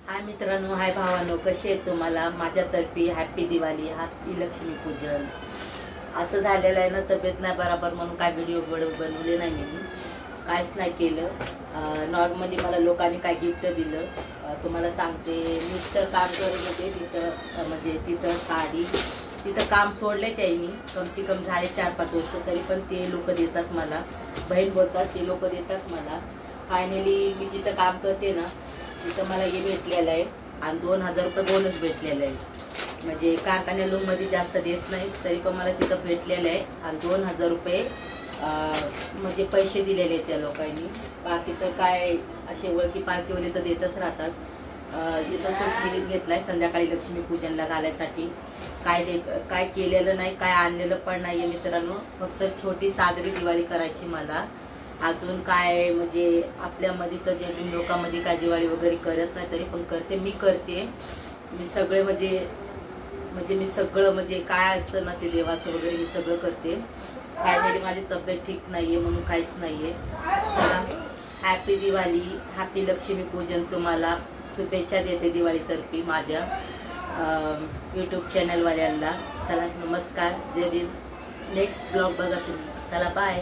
हाय मित्रांनो, हाय भावांनो, कसे आहेत तुम्हाला? माझ्यातर्फे हॅपी दिवाळी, हॅपी लक्ष्मी पूजन. असं झालेलं आहे ना, तब्येत नाही बरोबर म्हणून काय व्हिडिओ बनवले नाही मी, काहीच नाही केलं. नॉर्मली मला लोकांनी काय गिफ्ट दिलं तुम्हाला सांगते. मिस्टर काम करत होते तिथं, म्हणजे तिथं साडी, तिथं काम सोडले त्यांनी, कमसे कम झाले 4-5 वर्ष, तरी पण ते लोक देतात मला. बहीण बोलतात, ते लोक देतात मला. फायनली मी जिथं काम करते ना तिथं मला हे भेटलेलं आहे आणि 2000 रुपये बोनस भेटलेलं आहे. म्हणजे कारखान्या लोनमध्ये जास्त देत नाही, तरी पण मला तिथं भेटलेलं आहे आणि 2000 रुपये म्हणजे पैसे दिलेले आहेत त्या लोकांनी. बाकी तर काय असे ओळखी पालखीवाले तर देतच राहतात. जिथं सुट्टीनेच घेतलाय संध्याकाळी लक्ष्मी पूजनला घालायसाठी. काय केलेलं नाही, काय आणलेलं पण नाही मित्रांनो. फक्त छोटी साजरी दिवाळी करायची मला. अजून काय म्हणजे आपल्यामध्ये तर जे लोकांमध्ये काय दिवाळी वगैरे करत नाही, तरी पण करते, मी करते. मी सगळे म्हणजे मी सगळं म्हणजे काय असतं ना ते देवाचं वगैरे मी सगळं करते. फायनली माझी तब्येत ठीक नाहीये म्हणून काहीच नाहीये. चला, हॅपी दिवाळी, हॅपी लक्ष्मी पूजन. तुम्हाला शुभेच्छा देते दिवाळीतर्फे माझ्या यूट्यूब चॅनलवाल्यांना. चला, नमस्कार, जय भीम. नेक्स्ट ब्लॉग बघा तुम्ही. चला, बाय.